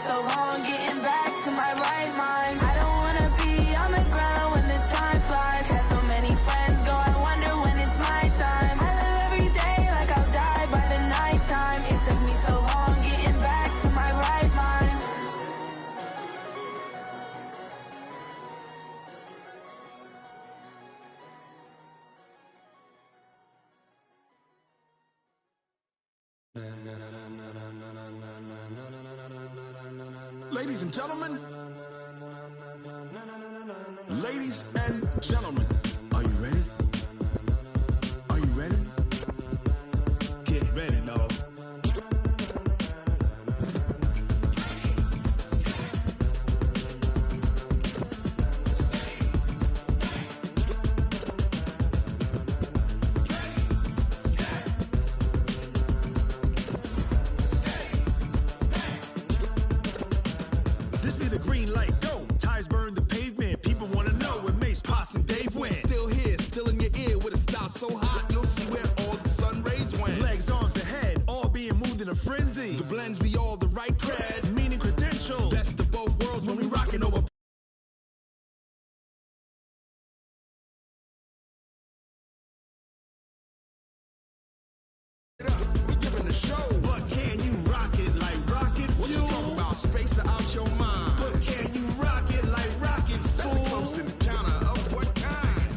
so long getting back to my right mind. I don't wanna be on the ground when the time flies. Had so many friends go, I wonder when it's my time. I live every day like I'll die by the nighttime. It took me so long getting back to my right mind. Ladies and gentlemen, ladies and gentlemen, are you ready? Are you ready? Get ready, dog. This be the green light, go. Tires burn the pavement. People wanna know where Mace, Potts, and Dave went. Still here, still in your ear with a style so hot, you'll see where all the sun rays went. Legs, arms, and head, all being moved in a frenzy. The blends be all the right cred, Meaning credentials. best of both worlds when we rockin' over. We giving the show. But can you rock it like rocket What you fuel? talking about? Space out your mind. But can you rock it like rockets, That's a close fool? encounter of what kind?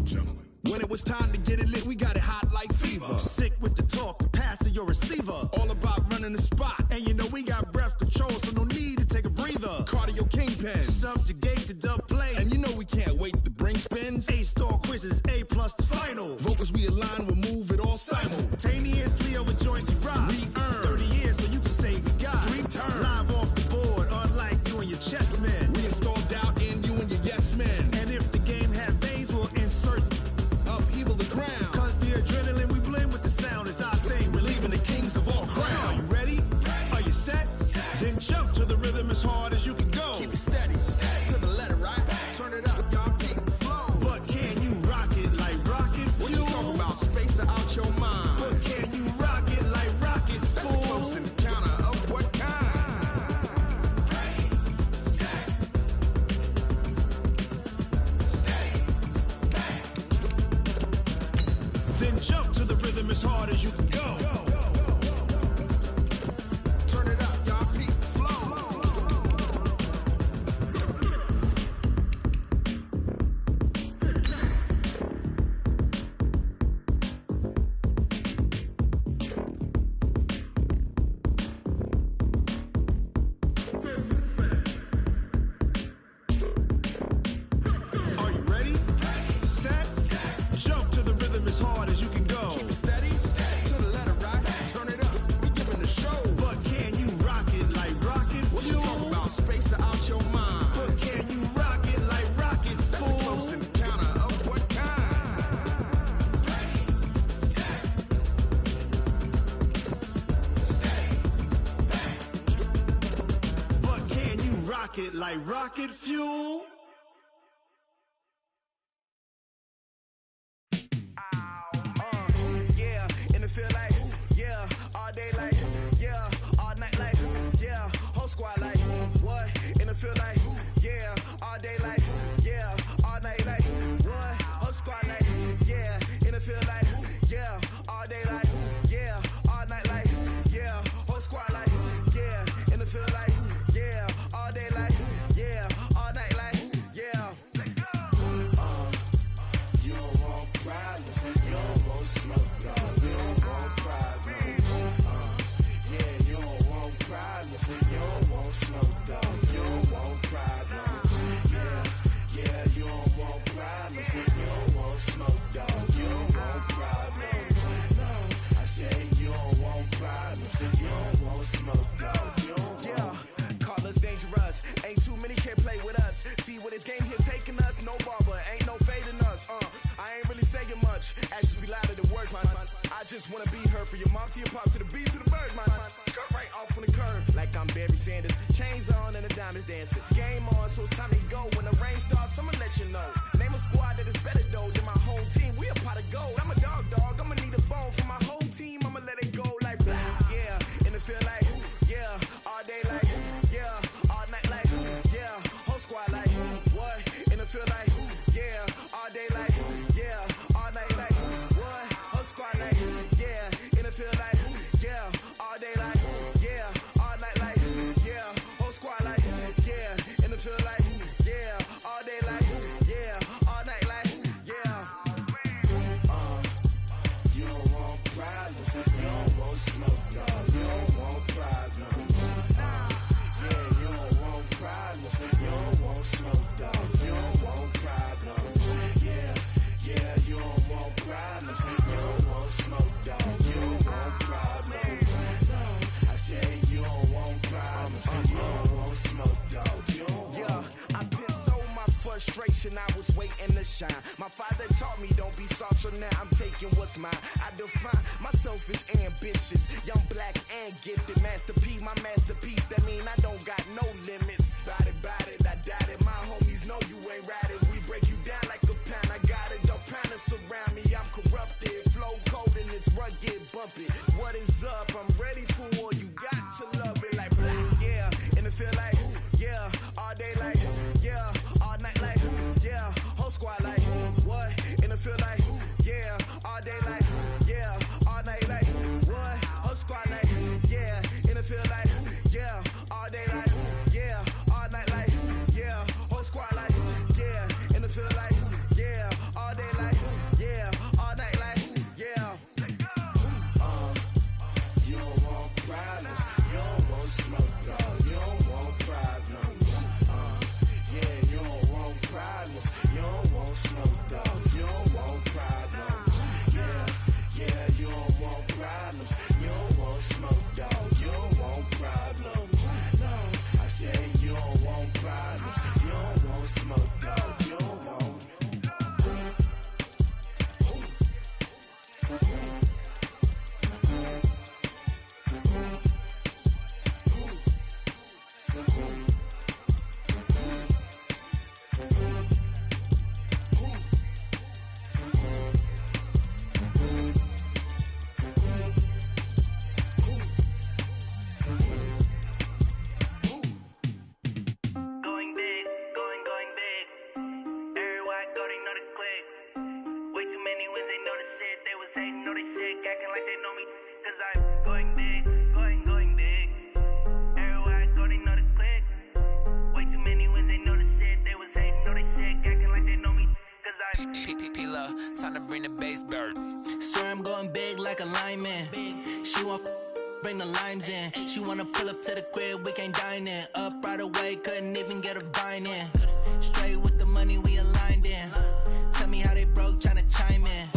Gentlemen. When it was time to get it lit, we got it hot like fever. Sick with the talk, pass to your receiver. All about running the spot. And you know we got breath control, so no need to take a breather. Cardio kingpin. Subjugate the dub play. And you know we can't wait to bring spins. A-star quizzes, A+ the final. Vocals we align, we'll move it all Simultaneously over joints we rock. We earn 30 years so you can say we got. 3 turns. Live off the board, unlike you and your chess men. We install doubt in you and your yes men. And if the game had veins, we'll insert. Upheaval the ground. Cause the adrenaline we blend with the sound is our thing. Relieving the kings of all crowns. Are you ready? Are you set? Then jump to the rhythm as hard as you can go. Keep it steady, to the letter, right? Turn it up, y'all keep the flow. But can you rock it like rocket fuel? What you talking about? Space out your mind. But can you rock it like rockets, That's a fool? close encounter of what kind? Then jump to the rhythm as hard as you can go. Turn it up, y'all keep the flow. Are you ready? Set? Jump to the rhythm as hard as you can go. Keep it steady, to the letter, right? Turn it up, we giving the show. But can you rock it like rocket What you fuel? talking about? Space out your mind. But can you rock it like rockets, That's a fool? close encounter of what kind? But can you rock it like rocket fuel? Yeah, in the field like, yeah, all day like, yeah, all night like, yeah, whole squad like, what? In the field like, yeah, all day like, yeah, all night like, what? Whole squad like, yeah, in the field like, yeah, all day like, yeah, all night like, yeah, whole squad like, yeah, in the field like, yeah, all day like, yeah, all night like, yeah. You don't want problems, you don't want smoke, no. You don't want problems, yeah, you don't want problems, you don't want smoke, dog. You don't want problems, yeah, yeah, you don't want problems, you don't want smoke, dog. You don't want problems, no. I say you don't want problems, you don't want smoke, dog. You don't yeah, call us dangerous, ain't too many can play with us. See what this game here taking us, no barber, ain't no fading us, I ain't really saying much, actions be louder than words, man. I just wanna be heard from your mom to your pop to the beat to the birds, man. Cut right off on the curve, like I'm Barry Sanders. Chains on and the diamonds dancing. Game on, so it's time to go. When the rain starts, I'ma let you know. Name a squad that is better though than my whole team. We a pot of gold. I'm a dog, I'ma need a bone for my whole team. I'ma let it go like blah. Yeah. smoke, dog. You don't want problems. Yeah, yeah, you don't want problems. You don't want smoke, dog. You don't want problems. No, I said you don't want problems. You don't want smoke, dog. You don't want. Yeah, I been so my frustration, I was waiting to shine. My father taught me don't be soft, so now I'm taking what's mine. I define myself as ambitious, young, black, and gifted. Master P, my masterpiece. That mean I don't got no limits. Bout it, I doubt it. My homies know you ain't ratted. We break you down like a pound. I got it, don't panic surround me. I'm corrupted, flow cold and it's rugged, bumpy. What is up? I'm ready for war. You got to love it like black, yeah. And it feel like, yeah, all day like, yeah, all night like, yeah, whole squad like, what? And it feel like, yeah, all day like, yeah, all night like, what? Whole squad like, yeah, and it feel like, yeah, all day like, yeah, all night like, yeah, whole squad like, yeah, and it feel like, yeah, all day like, yeah, all night like, yeah. You don't want problems, you don't want smoke, dog. You don't want problems. Yeah, you don't want problems, you don't want smoke, dog. You don't want problems. Yeah, yeah, you don't want problems, you don't want smoke, dog. You don't want problems. No, I said you don't want problems, you don't want smoke, dog. You don't want. Going big, going big. Everywhere I go, they know the click. Way too many wins, they notice it. They was hating, know they sick, acting like they know me. Cause I'm going big, going big. Everywhere I go, they know the click. Way too many wins, they notice it. They was hating, know they sick, acting like they know me. Cause I'm P-P-P-Low, time to bring the bass bird. Swear I'm going big like a lineman. She want bring the limes in. She wanna pull up to the crib, we can't dine in. Up right away, couldn't even get a vine in. Straight with the money we aligned in. Tell me how they broke, tryna chime in.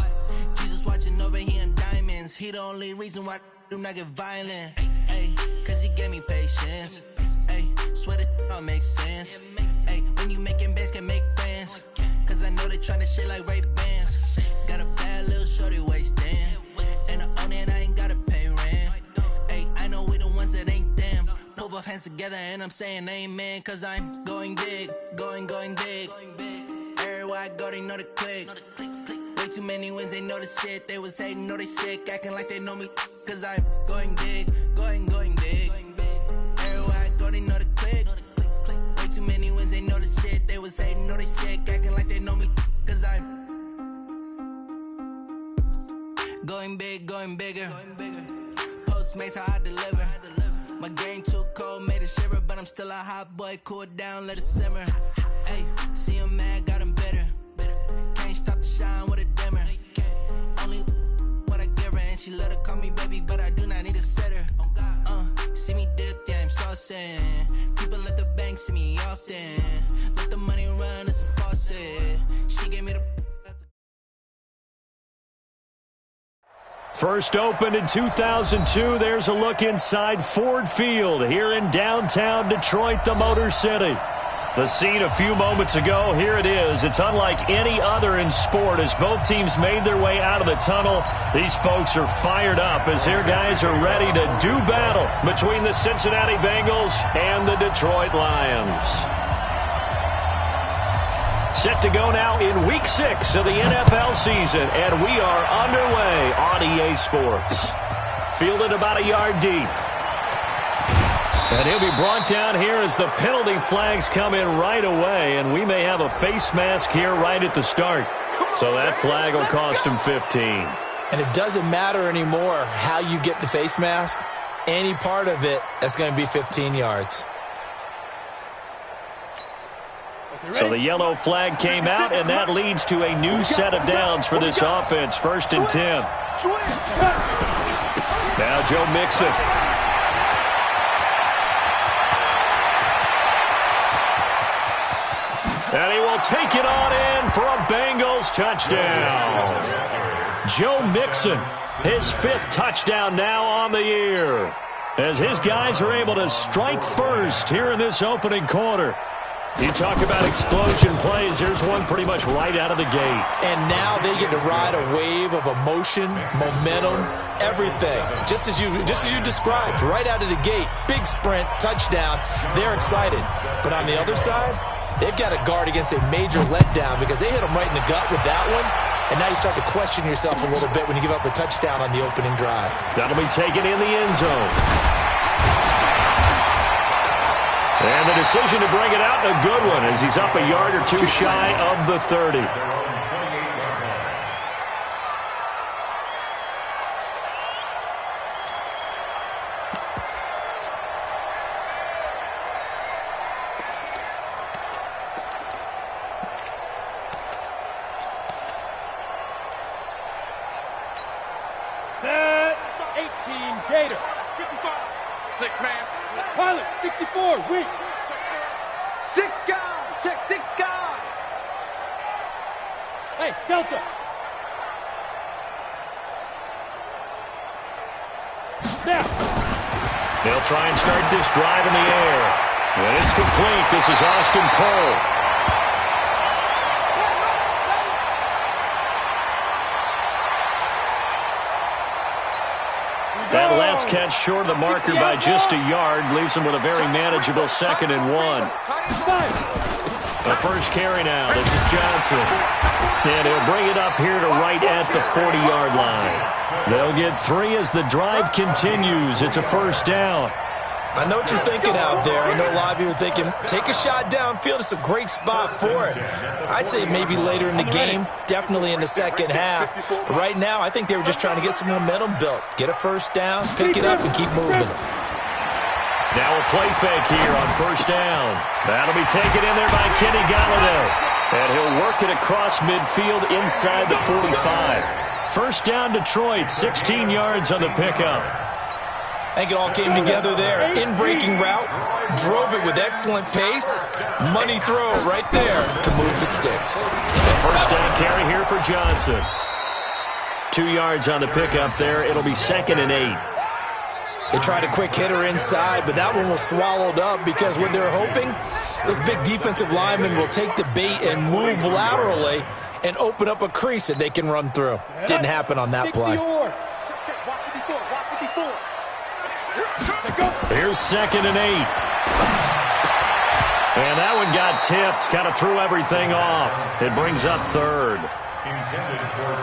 Jesus watching over here in diamonds. He the only reason why I do not get violent. Ay, cause he gave me patience. Ay, swear that all makes sense. Ay, when you making bands, can make friends. Cause I know they tryna shit like Ray-Bans. Got a bad little shorty wasting. And I own it, I ain't gotta pay rent. Ay, I know we the ones that ain't them. Pull both hands together and I'm saying amen. Cause I'm going big, going big. Everywhere I go, they know the click. Way too many wins, they know the shit. They was hating, know they sick, acting like they know me. Cause I'm going big, going big. Everywhere I go, they know the click. Way too many wins, they know the shit. They was hating, know they sick, acting like they know me. Cause I'm going big, going bigger. Postmates how I deliver. My game too cold, made it shiver, but I'm still a hot boy. Cool it down, let it simmer. Hey, see him mad, got him bitter. Can't stop the shine with a dimmer. Only what I give her, and she let her call me baby, but I do not need a sitter. See me dip, yeah, I'm saucing. People at the bank see me often. Let the money run, it's a faucet. She gave me the. First opened in 2002, there's a look inside Ford Field here in downtown Detroit, the Motor City. The scene a few moments ago, here it is. It's unlike any other in sport as both teams made their way out of the tunnel. These folks are fired up as their guys are ready to do battle between the Cincinnati Bengals and the Detroit Lions. Set to go now in Week 6 of the NFL season, and we are underway on EA Sports. Fielded about a yard deep. And he'll be brought down here as the penalty flags come in right away, and we may have a face mask here right at the start. So that flag will cost him 15. And it doesn't matter anymore how you get the face mask. Any part of it, that's going to be 15 yards. So the yellow flag came out, and that leads to a new set of downs for this offense. 1st and 10. Now Joe Mixon. And he will take it on in for a Bengals touchdown. Joe Mixon, his 5th touchdown now on the year, as his guys are able to strike first here in this opening quarter. You talk about explosion plays. Here's one pretty much right out of the gate. And now they get to ride a wave of emotion, momentum, everything. Just as you described, right out of the gate, big sprint, touchdown. They're excited. But on the other side, they've got to guard against a major letdown because they hit them right in the gut with that one. And now you start to question yourself a little bit when you give up a touchdown on the opening drive. That'll be taken in the end zone. And the decision to bring it out, a good one, as he's up a yard or two shy of the 30. Set 18, Gator. 55. 6-man. Pilot, 64, weak. 6 guy, check 6 guy. Hey, Delta. Now. They'll try and start this drive in the air. And it's complete. This is Austin Cole. That last catch short of the marker by just a yard leaves him with a very manageable 2nd and 1. The first carry now. This is Johnson. And he'll bring it up here to right at the 40-yard line. They'll get 3 as the drive continues. It's a first down. I know what you're thinking out there. I know a lot of you are thinking, take a shot downfield. It's a great spot for it. I'd say maybe later in the game, definitely in the second half. But right now, I think they were just trying to get some momentum built. Get a first down, pick it up, and keep moving. Now a play fake here on first down. That'll be taken in there by Kenny Golladay. And he'll work it across midfield inside the 45. First down, Detroit, 16 yards on the pickup. I think it all came together there. In-breaking route, drove it with excellent pace. Money throw right there to move the sticks. First down carry here for Johnson. 2 yards on the pickup there. It'll be 2nd and 8. They tried a quick hitter inside, but that one was swallowed up because what they're hoping, those big defensive linemen will take the bait and move laterally and open up a crease that they can run through. Didn't happen on that play. Here's 2nd and 8. And that one got tipped. Kind of threw everything off. It brings up 3rd.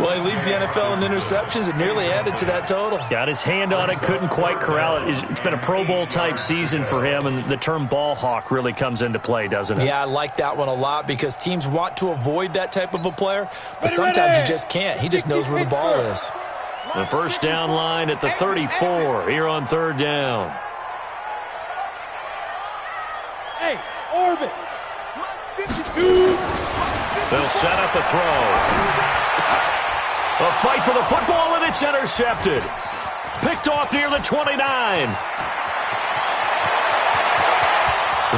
Well, he leads the NFL in interceptions and nearly added to that total. Got his hand on it, couldn't quite corral it. It's been a Pro Bowl-type season for him, and the term ball hawk really comes into play, doesn't it? Yeah, I like that one a lot because teams want to avoid that type of a player, but sometimes you just can't. He just knows where the ball is. The first down line at the 34 here on 3rd down. Hey, Orbit. 52. They'll set up a throw. A fight for the football, and it's intercepted. Picked off near the 29.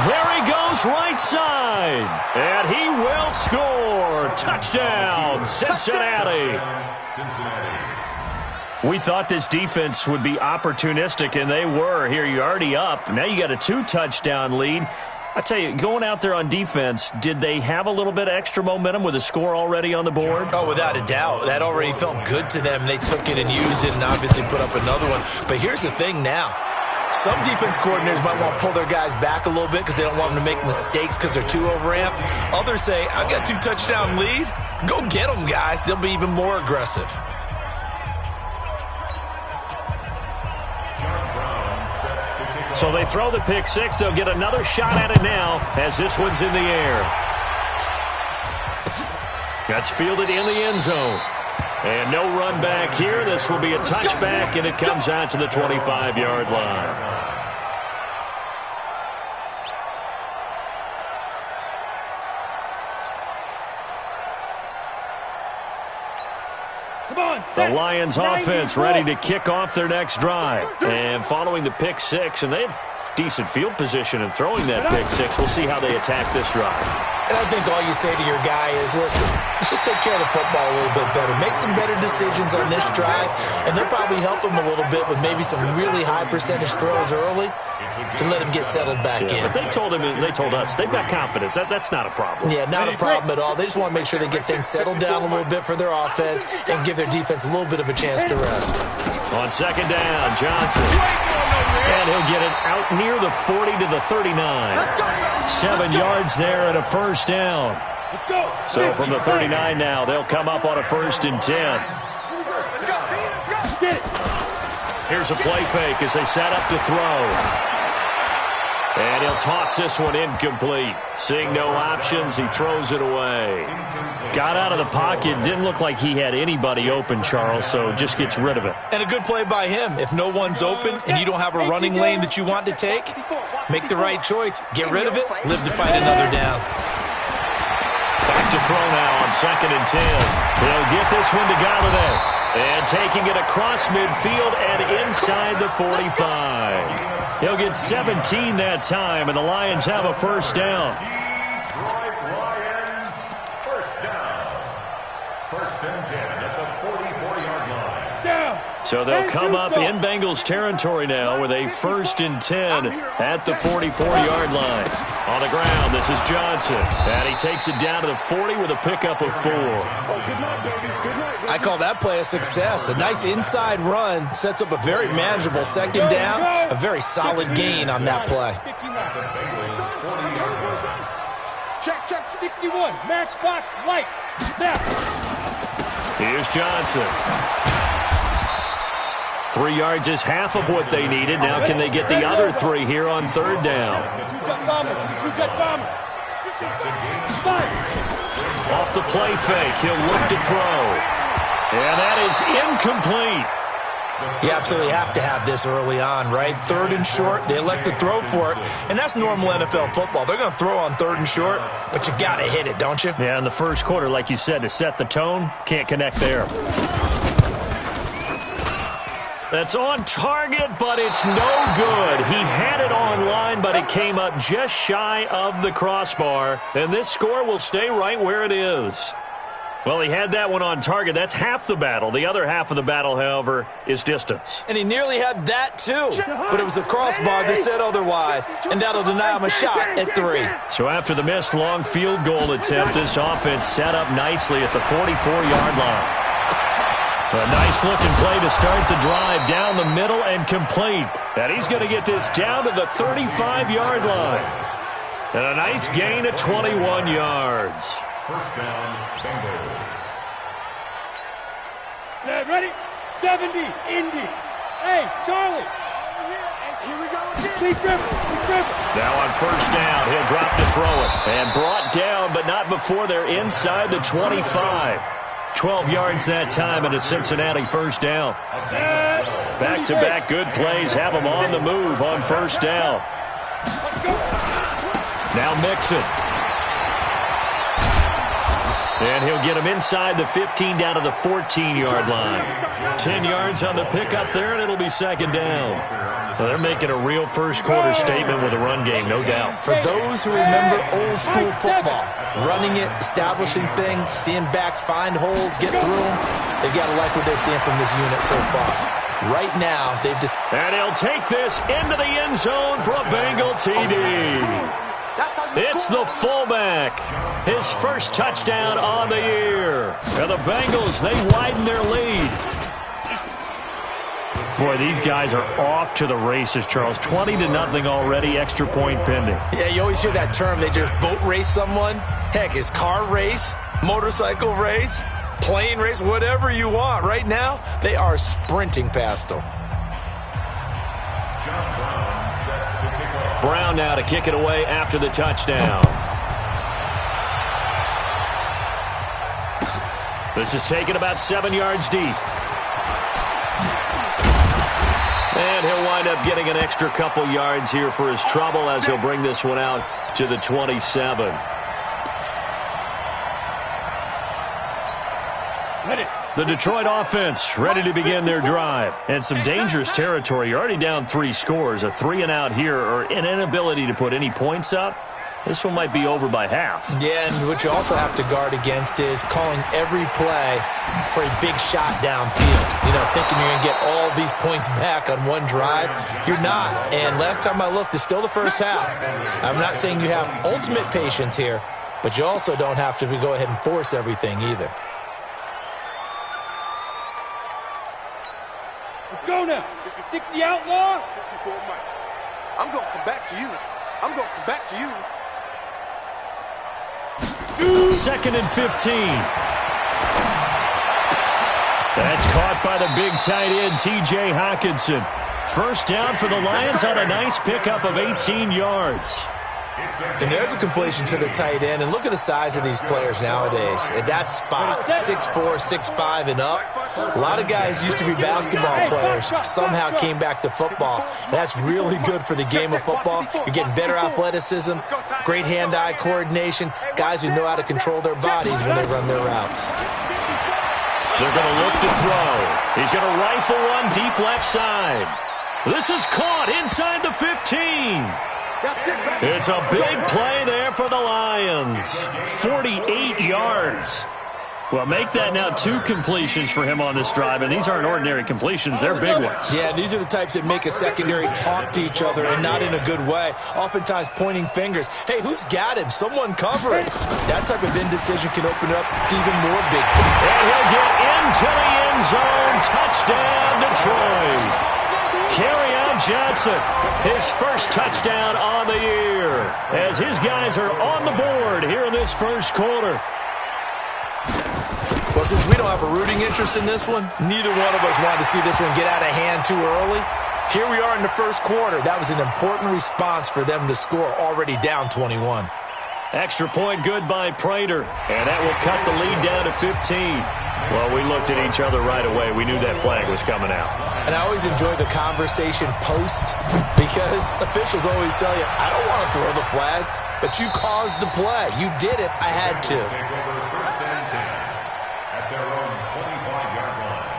There he goes right side. And he will score. Touchdown, Cincinnati. We thought this defense would be opportunistic, and they were. Here, you're already up. Now you got a 2-touchdown lead. I tell you, going out there on defense, did they have a little bit of extra momentum with a score already on the board? Oh, without a doubt. That already felt good to them. They took it and used it and obviously put up another one. But here's the thing now. Some defense coordinators might want to pull their guys back a little bit because they don't want them to make mistakes because they're too overamped. Others say, I've got 2-touchdown lead. Go get them, guys. They'll be even more aggressive. So they throw the pick six. They'll get another shot at it now as this one's in the air. That's fielded in the end zone. And no run back here. This will be a touchback, and it comes out to the 25-yard line. The Lions offense ready to kick off their next drive. And following the pick six, and they have decent field position in throwing that pick six. We'll see how they attack this drive. And I think all you say to your guy is, listen, let's just take care of the football a little bit better. Make some better decisions on this drive, and they'll probably help him a little bit with maybe some really high percentage throws early to let him get settled back in. But they told us, they've got confidence. That's not a problem. Yeah, not a problem at all. They just want to make sure they get things settled down a little bit for their offense and give their defense a little bit of a chance to rest. On second down, Johnson. And he'll get it out near the 40 to the 39. 7 yards there and a first down. So from the 39 now, they'll come up on a 1st and 10. Here's a play fake as they set up to throw. And he'll toss this one incomplete. Seeing no options, he throws it away. Got out of the pocket. Didn't look like he had anybody open, Charles, so just gets rid of it. And a good play by him. If no one's open and you don't have a running lane that you want to take, make the right choice. Get rid of it. Live to fight another down. Back to throw now on 2nd and 10. He'll get this one to Galladay. And taking it across midfield and inside the 45. He'll get 17 that time, and the Lions have a first down. Lions, first down. 1st and 10 at the 44-yard line. Down. So they'll come up in Bengals territory now with a 1st and 10 at the 44-yard line. On the ground, this is Johnson. And he takes it down to the 40 with a pickup of 4. I call that play a success. A nice inside run sets up a very manageable 2nd down. A very solid gain on that play. Check, 61. Matchbox lights. Now. Here's Johnson. 3 yards is half of what they needed. Now can they get the other 3 here on 3rd down? Off the play fake, he'll look to throw. And that is incomplete. You absolutely have to have this early on, right? 3rd and short, they elect to throw for it. And that's normal NFL football. They're going to throw on 3rd and short, but you got to hit it, don't you? Yeah, in the first quarter, like you said, to set the tone, can't connect there. That's on target, but it's no good. He had it on line, but it came up just shy of the crossbar. And this score will stay right where it is. Well, he had that one on target. That's half the battle. The other half of the battle, however, is distance. And he nearly had that, too. But it was the crossbar that said otherwise. And that'll deny him a shot at 3. So after the missed long field goal attempt, this offense set up nicely at the 44-yard line. A nice-looking play to start the drive down the middle and complete. And he's going to get this down to the 35-yard line. And a nice gain of 21 yards. First down, Bengals. Set, ready? 70, Indy. Hey, Charlie. Here we go again. Keep dribbling. Now on 1st down, he'll drop to throw it. And brought down, but not before they're inside the 25. 12 yards that time and a Cincinnati 1st down. Back-to-back good plays have them on the move on 1st down. Now Mixon. And he'll get him inside the 15 down to the 14-yard line. 10 yards on the pickup there, and it'll be 2nd down. Well, they're making a real first-quarter statement with a run game, no doubt. For those who remember old-school football, running it, establishing things, seeing backs find holes, get through them, they've got to like what they're seeing from this unit so far. Right now, they've just... And he'll take this into the end zone for a Bengal TD. It's the fullback. His first touchdown on the year. And the Bengals, they widen their lead. Boy, these guys are off to the races, Charles. 20-0 already, extra point pending. Yeah, you always hear that term. They just boat race someone. Heck, it's car race, motorcycle race, plane race, whatever you want. Right now, they are sprinting past them. Brown now to kick it away after the touchdown. This is taken about 7 yards deep. And he'll wind up getting an extra couple yards here for his trouble as he'll bring this one out to the 27. The Detroit offense ready to begin their drive. And some dangerous territory. You're already down 3 scores. A 3-and-out here or an inability to put any points up this one might be over by half. Yeah, and what you also have to guard against is calling every play for a big shot downfield. You know, thinking you're going to get all these points back on one drive. You're not. And last time I looked, it's still the first half. I'm not saying you have ultimate patience here, but you also don't have to go ahead and force everything either. Let's go now. 50-60 outlaw. I'm going to come back to you. I'm going to come back to you. 2nd and 15. That's caught by the big tight end, T.J. Hawkinson. First down for the Lions on a nice pickup of 18 yards. And there's a completion to the tight end. And look at the size of these players nowadays. At that spot, 6'4", 6'5", and up. A lot of guys used to be basketball players, somehow came back to football. And that's really good for the game of football. You're getting better athleticism, great hand-eye coordination, guys who know how to control their bodies when they run their routes. They're going to look to throw. He's going to rifle one deep left side. This is caught inside the 15. It's a big play there for the Lions. 48 yards. Well, make that now 2 completions for him on this drive, and these aren't ordinary completions. They're big ones. Yeah, these are the types that make a secondary talk to each other, and not in a good way. Oftentimes pointing fingers. Hey, who's got him? Someone cover it. That type of indecision can open up to even more big things. And he'll get into the end zone. Touchdown, Detroit. Kerryon Johnson, his first touchdown on the year, as his guys are on the board here in this first quarter. Well, since we don't have a rooting interest in this one, neither one of us wanted to see this one get out of hand too early. Here we are in the first quarter. That was an important response for them to score, already down 21. Extra point good by Prater, and that will cut the lead down to 15. Well, we looked at each other right away. We knew that flag was coming out. And I always enjoy the conversation post, because officials always tell you, I don't want to throw the flag, but you caused the play. You did it. I had to. First and 10 at their own 25-yard line.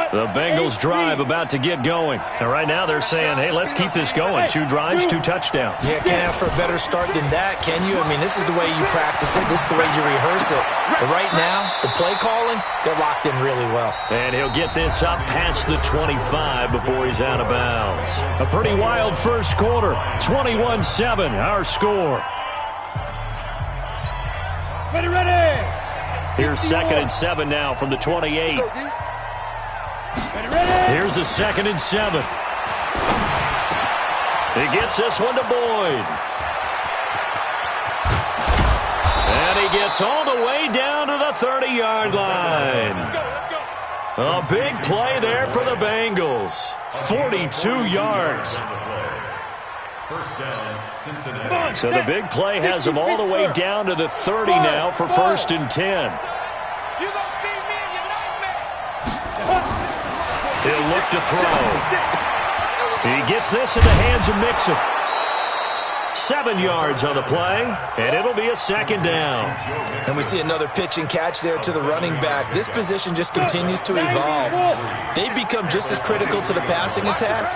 The Bengals drive about to get going. And right now they're saying, hey, let's keep this going. 2 drives, 2 touchdowns. Yeah, can't ask for a better start than that, can you? I mean, this is the way you practice it. This is the way you rehearse it. But right now, the play calling, they're locked in really well. And he'll get this up past the 25 before he's out of bounds. A pretty wild first quarter. 21-7, our score. Ready. Here's 2nd and 7 now from the 28. Here's a 2nd and 7. He gets this one to Boyd. And he gets all the way down to the 30-yard line. A big play there for the Bengals. 42 yards. First down, Cincinnati. So the big play has him all the way down to the 30 now for 1st and 10. He'll look to throw. He gets this in the hands of Mixon. 7 yards on the play, and it'll be a 2nd down. And we see another pitch and catch there to the running back. This position just continues to evolve. They become just as critical to the passing attack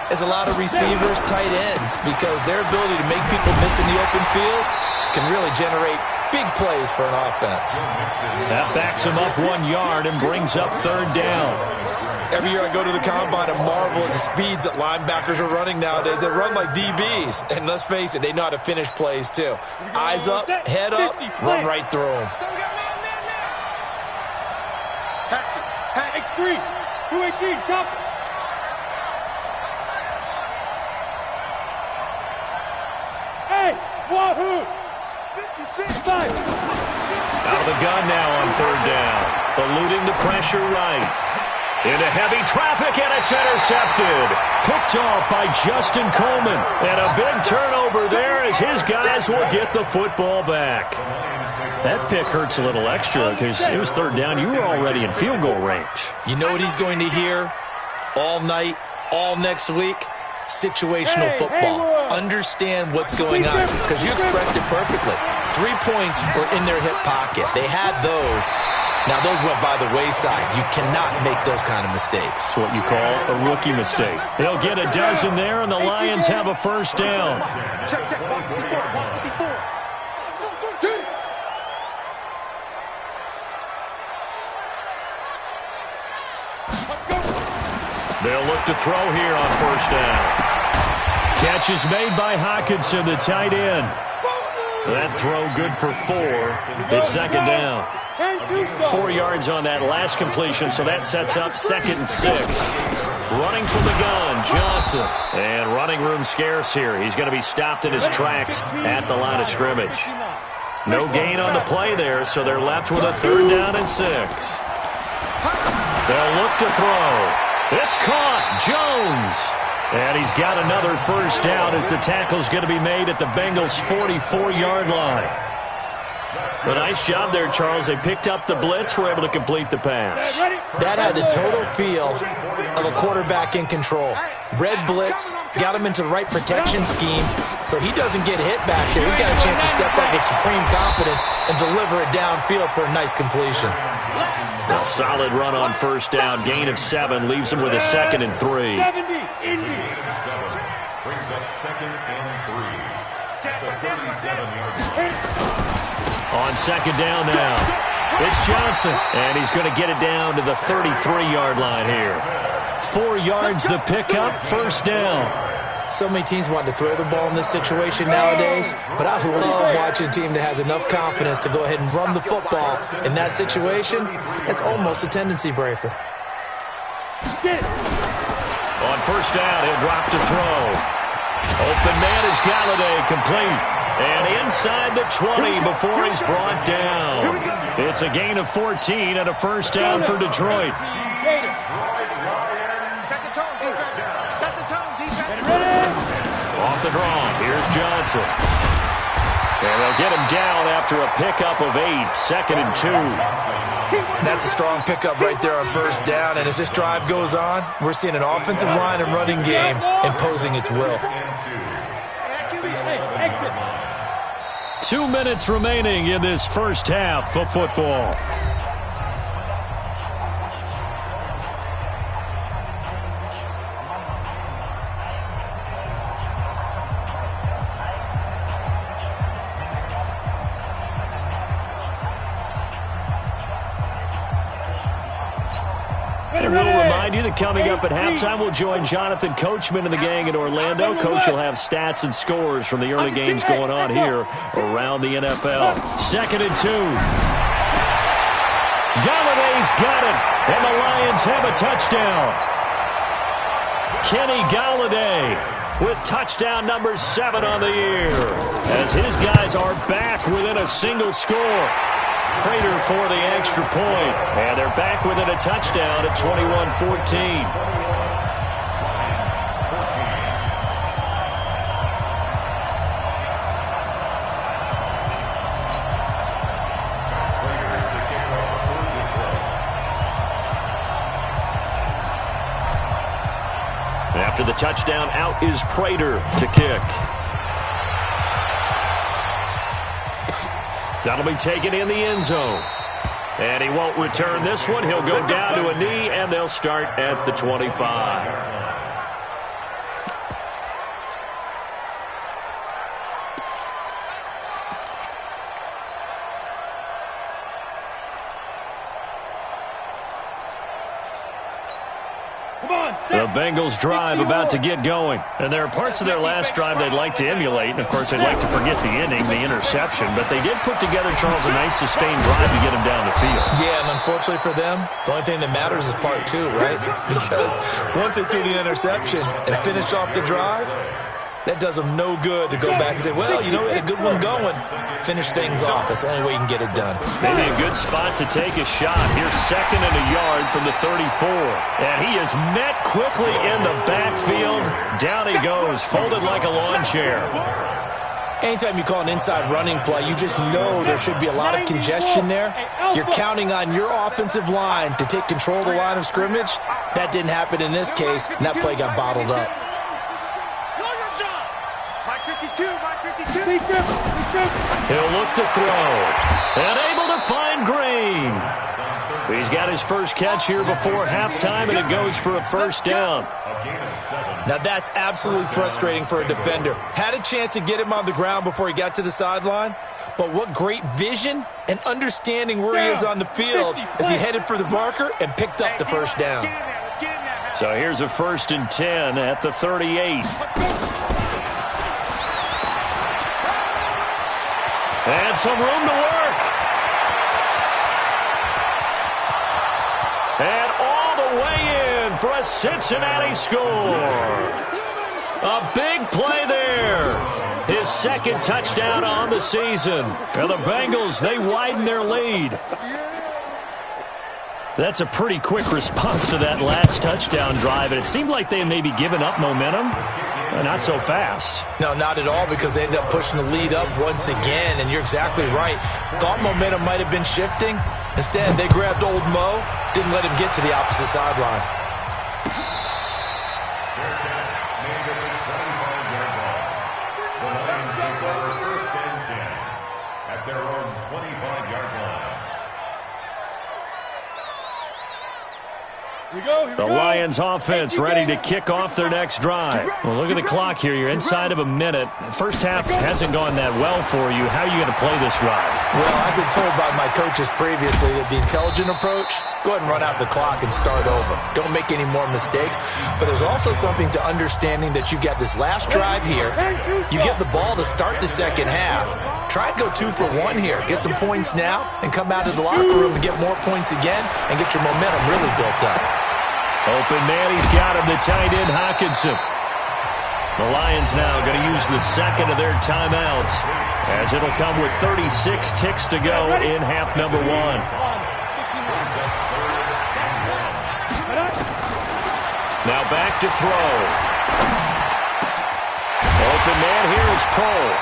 as a lot of receivers, tight ends, because their ability to make people miss in the open field can really generate big plays for an offense. That backs him up 1 yard and brings up 3rd down. Every year I go to the combine and marvel at the speeds that linebackers are running nowadays. They run like DBs. And let's face it, they know how to finish plays too. Eyes up, head up, run right through them. X3, 218, chopper. Hey, wahoo! 56, 5. Out of the gun now on 3rd down. Eluding the pressure right. Into heavy traffic, and it's intercepted. Picked off by Justin Coleman. And a big turnover there as his guys will get the football back. That pick hurts a little extra because it was 3rd down. You were already in field goal range. You know what he's going to hear all night, all next week? Situational football. Understand what's going on, because you expressed it perfectly. 3 points were in their hip pocket. They had those. Now, those went by the wayside. You cannot make those kind of mistakes. It's what you call a rookie mistake. He'll get a dozen there, and the Lions have a first down. Check, check, 154. They'll look to throw here on first down. Catch is made by Hockenson, the tight end. That throw good for 4. It's second down. 4 yards on that last completion, so that sets up 2nd and 6. Running from the gun, Johnson. And running room scarce here. He's going to be stopped in his tracks at the line of scrimmage. No gain on the play there, so they're left with a 3rd down and 6. They'll look to throw. It's caught. Jones. And he's got another first down as the tackle's going to be made at the Bengals' 44-yard line. A nice job there, Charles. They picked up the blitz, were able to complete the pass. That had the total feel of a quarterback in control. Red blitz, got him into the right protection scheme, so he doesn't get hit back there. He's got a chance to step up with supreme confidence and deliver it downfield for a nice completion. A solid run on first down. Gain of 7 leaves him with a 2nd and 3. 70, Indy. Brings up 2nd and 3. The 37-yard line. On second down now, it's Johnson, and he's going to get it down to the 33-yard line here. 4 yards the pickup, first down. So many teams want to throw the ball in this situation nowadays, but I love watching a team that has enough confidence to go ahead and run the football. In that situation, that's almost a tendency breaker. On first down, he'll drop to throw. Open man is Galladay, complete. And inside the 20 before he's brought down. It's a gain of 14 and a first down for Detroit. Set the tone, defense. Set the tone, defense. Off the draw, here's Johnson. And they'll get him down after a pickup of 8, 2nd and 2. That's a strong pickup right there on first down, and as this drive goes on, we're seeing an offensive line and running game imposing its will. 2 minutes remaining in this first half of football. And we'll remind you that coming up at halftime, we'll join Jonathan Coachman and the gang in Orlando. Coach will have stats and scores from the early games going on here around the NFL. 2nd and 2. Galladay's got it, and the Lions have a touchdown. Kenny Galladay with touchdown number 7 on the year, as his guys are back within a single score. Prater for the extra point, and they're back within a touchdown at 21-14. After the touchdown, out is Prater to kick. That'll be taken in the end zone. And he won't return this one. He'll go down to a knee, and they'll start at the 25. The Bengals drive about to get going. And there are parts of their last drive they'd like to emulate. And, of course, they'd like to forget the ending, the interception. But they did put together, Charles, a nice sustained drive to get them down the field. Yeah, and unfortunately for them, the only thing that matters is part 2, right? Because once they threw the interception and finished off the drive, that does them no good to go back and say, well, you know, we had a good one going. Finish things off. That's the only way you can get it done. Maybe a good spot to take a shot. Here's 2nd and a yard from the 34. And he is met quickly in the backfield. Down he goes, folded like a lawn chair. Anytime you call an inside running play, you just know there should be a lot of congestion there. You're counting on your offensive line to take control of the line of scrimmage. That didn't happen in this case, and that play got bottled up. He'll look to throw. And able to find Green. He's got his first catch here before halftime, and it goes for a first down. Now that's absolutely frustrating for a defender. Had a chance to get him on the ground before he got to the sideline, but what great vision and understanding where he is on the field as he headed for the marker and picked up the first down. So here's a 1st and 10 at the 38. And some room to work. And all the way in for a Cincinnati score. A big play there. His second touchdown on the season. And the Bengals, they widen their lead. That's a pretty quick response to that last touchdown drive. And it seemed like they had maybe given up momentum. Not so fast. No, not at all, because they ended up pushing the lead up once again, and you're exactly right. Thought momentum might have been shifting. Instead, they grabbed old Mo, didn't let him get to the opposite sideline. Their catch made at the 25-yard line. The Lions take over 1st and 10 at their own 25-yard line. The Lions offense ready to kick off their next drive. Well, look at the clock here. You're inside of a minute. First half hasn't gone that well for you. How are you going to play this drive? Well, I've been told by my coaches previously that the intelligent approach, go ahead and run out the clock and start over. Don't make any more mistakes. But there's also something to understanding that you got this last drive here. You get the ball to start the second half. Try and go 2 for 1 here. Get some points now and come out of the locker room and get more points again and get your momentum really built up. Open man, he's got him, the tight end, Hockenson. The Lions now going to use the second of their timeouts, as it'll come with 36 ticks to go in half number 1. Now back to throw. Open man here is Cole.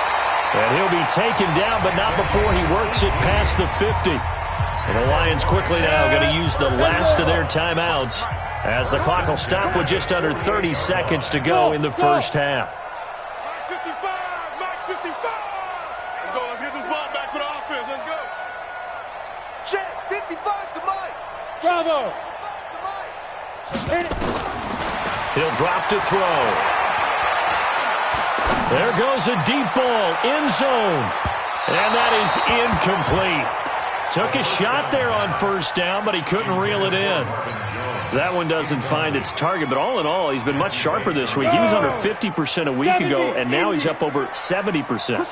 And he'll be taken down, but not before he works it past the 50. And the Lions quickly now going to use the last of their timeouts, as the clock will stop with just under 30 seconds to go in the first half. Mike 55, Mike 55. Let's go. Let's get this ball back for the offense. Let's go. Check 55 to Mike. Bravo. He'll drop to throw. There goes a deep ball, end zone. And that is incomplete. Took a shot there on first down, but he couldn't reel it in. That one doesn't find its target, but all in all, he's been much sharper this week. He was under 50% a week ago, and now he's up over 70%.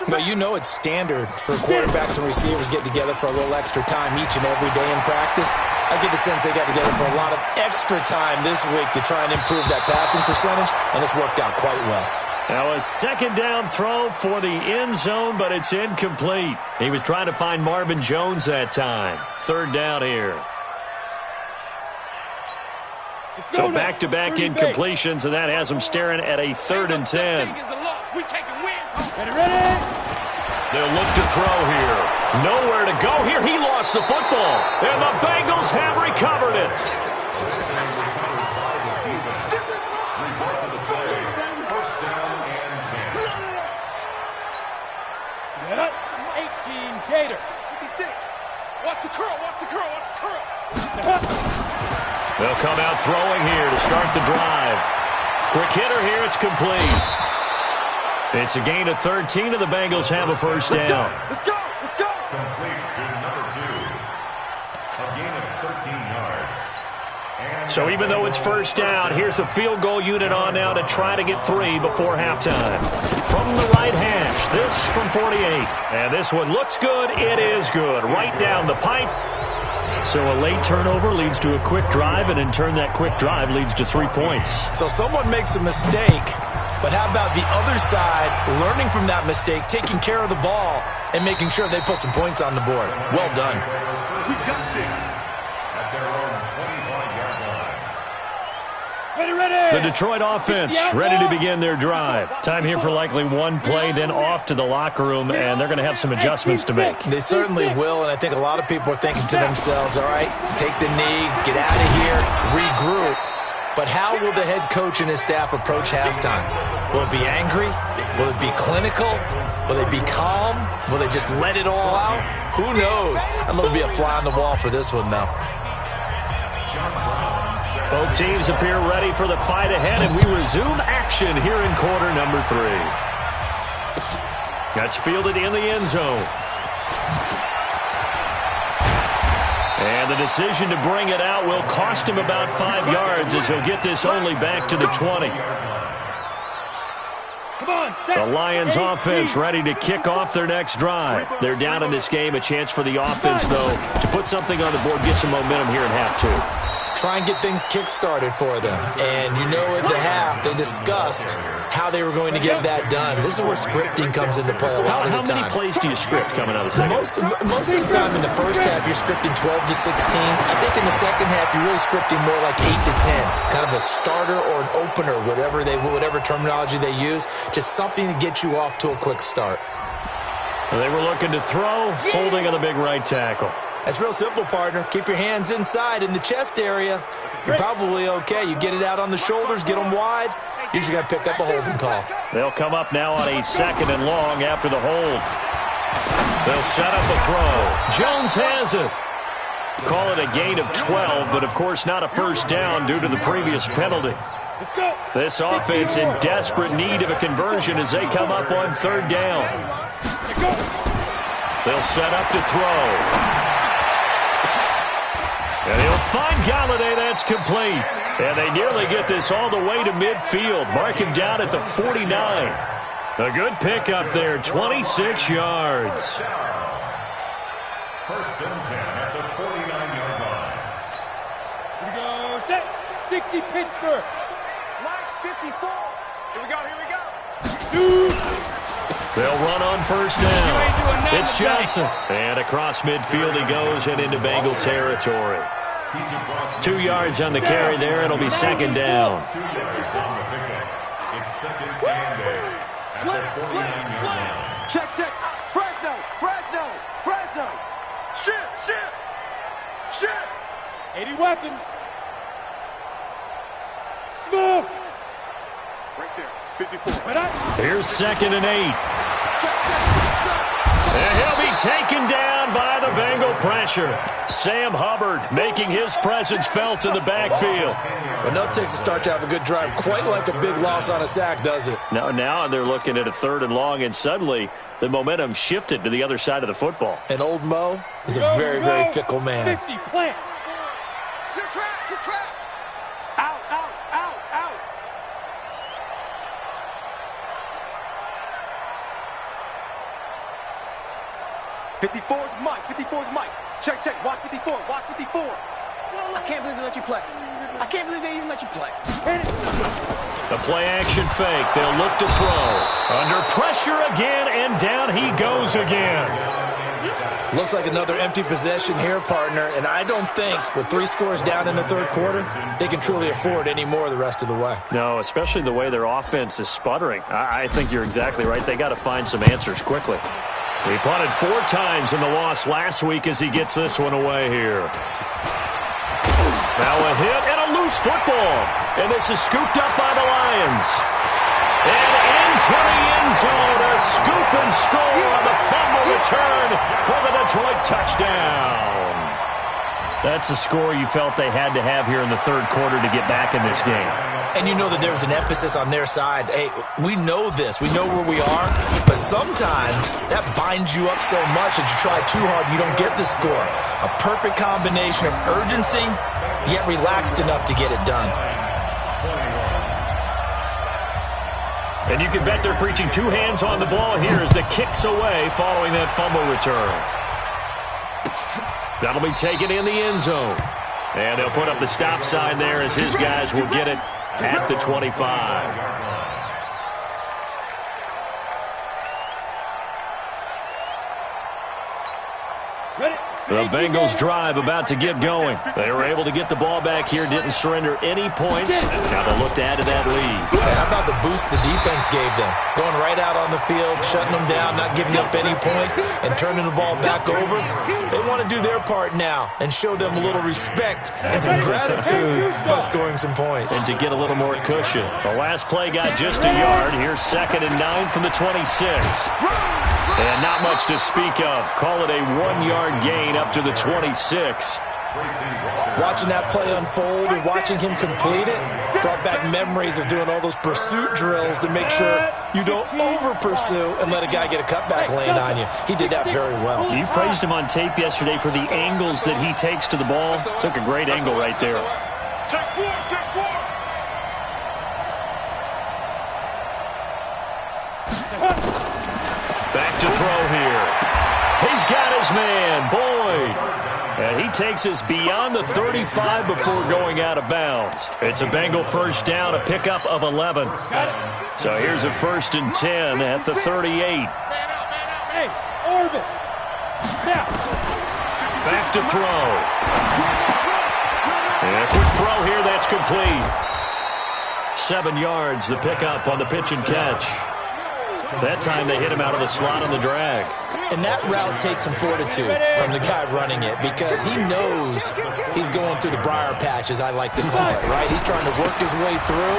But you know it's standard for quarterbacks and receivers get together for a little extra time each and every day in practice. I get the sense they got together for a lot of extra time this week to try and improve that passing percentage, and it's worked out quite well. Now a second down throw for the end zone, but it's incomplete. He was trying to find Marvin Jones that time. Third down here. So back-to-back incompletions, and that has him staring at a 3rd and 10. They'll look to throw here. Nowhere to go here. He lost the football, and the Bengals have recovered it. Gator. Watch the curl, watch the curl, watch the curl. They'll come out throwing here to start the drive. Quick hitter here, it's complete. It's a gain of 13, and the Bengals have a first down. Let's go, let's go. Complete to number 2. A gain of 13 yards. And So even though it's first down, here's the field goal unit on now to try to get 3 before halftime. From the right hash, this from 48. And this one looks good. It is good. Right down the pipe. So a late turnover leads to a quick drive, and in turn that quick drive leads to 3 points. So someone makes a mistake, but how about the other side learning from that mistake, taking care of the ball, and making sure they put some points on the board? Well done. We got this. at their own 25-yard line. The Detroit offense ready to begin their drive. Time here for likely one play, then off to the locker room, and they're going to have some adjustments to make. They certainly will, and I think a lot of people are thinking to themselves, all right, take the knee, get out of here, regroup. But how will the head coach and his staff approach halftime? Will it be angry? Will it be clinical? Will they be calm? Will they just let it all out? Who knows? I'm going to be a fly on the wall for this one, though. Both teams appear ready for the fight ahead, and we resume action here in quarter number 3. That's fielded in the end zone. And the decision to bring it out will cost him about 5 yards as he'll get this only back to the 20. The Lions offense ready to kick off their next drive. They're down in this game. A chance for the offense, though, to put something on the board, get some momentum here in half 2. Try and get things kick-started for them. And you know at the half, they discussed how they were going to get that done. This is where scripting comes into play a lot of the time. How many plays do you script coming out of the second? Most of the time in the first half, you're scripting 12 to 16. I think in the second half, you're really scripting more like 8 to 10. Kind of a starter or an opener, whatever terminology they use. Just something to get you off to a quick start. They were looking to throw, holding on the big right tackle. That's real simple, partner. Keep your hands inside in the chest area. You're probably okay. You get it out on the shoulders, get them wide. Usually got to pick up a holding call. They'll come up now on a 2nd and long after the hold. They'll set up a throw. Jones has it. Call it a gain of 12, but of course not a first down due to the previous penalty. This offense in desperate need of a conversion as they come up on 3rd down. They'll set up to throw. And he'll find Galladay. That's complete. And they nearly get this all the way to midfield. Mark him down at the 49. A good pickup there, 26 yards. First and 10 at the 49-yard line. Here we go. Set. 60 Pittsburgh. Line 54. Here we go. They'll run on 1st down. It's Johnson. And across midfield he goes and into Bengal territory. 2 yards on the carry there. It'll be 2nd down. 2 yards on the pickup. It's 2nd and 8. Slam. Check. Fresno. Shit. 80 weapon. Smoke. Right there. 54. Here's 2nd and 8. And he'll be taken down by the Bengal pressure. Sam Hubbard making his presence felt in the backfield. Enough takes to start to have a good drive. Quite like a big loss on a sack, does it? Now they're looking at a 3rd and long, and suddenly the momentum shifted to the other side of the football. And old Mo is a very, very fickle man. 50 plant. You're trapped. Out. 54's Mike. Check. Watch 54. I can't believe they let you play. I can't believe they even let you play. The play action fake. They'll look to throw. Under pressure again, and down he goes again. Looks like another empty possession here, partner. And I don't think, with 3 scores down in the 3rd quarter, they can truly afford any more the rest of the way. No, especially the way their offense is sputtering. I think you're exactly right. They got to find some answers quickly. He punted 4 times in the loss last week as he gets this one away here. Now a hit and a loose football. And this is scooped up by the Lions. And into the end zone, a scoop and score on the fumble return for the Detroit touchdown. That's a score you felt they had to have here in the 3rd quarter to get back in this game. And you know that there was an emphasis on their side. Hey, we know this. We know where we are. But sometimes that binds you up so much that you try too hard, you don't get the score. A perfect combination of urgency, yet relaxed enough to get it done. And you can bet they're preaching 2 hands on the ball here as the kick's away following that fumble return. That'll be taken in the end zone. And they'll put up the stop sign there as his guys will get it at the 25. The Bengals drive about to get going. They were able to get the ball back here, didn't surrender any points. Now they'll look to add to that lead. Hey, how about the boost the defense gave them? Going right out on the field, shutting them down, not giving up any points, and turning the ball back over. They want to do their part now and show them a little respect and some gratitude by scoring some points. And to get a little more cushion. The last play got just a yard. Here's 2nd and 9 from the 26. And not much to speak of. Call it a 1-yard gain up to the 26. Watching that play unfold and watching him complete it brought back memories of doing all those pursuit drills to make sure you don't over-pursue and let a guy get a cutback lane on you. He did that very well. You praised him on tape yesterday for the angles that he takes to the ball. Took a great angle right there. Check four. Back to throw here. He's got his man, Boyd. And he takes us beyond the 35 before going out of bounds. It's a Bengal first down, a pickup of 11. So here's a 1st and 10 at the 38. Hey, Orbit. Now. Back to throw. And a quick throw here, that's complete. 7 yards, the pickup on the pitch and catch. That time they hit him out of the slot on the drag. And that route takes some fortitude from the guy running it because he knows he's going through the briar patch, as I like to call it, right? He's trying to work his way through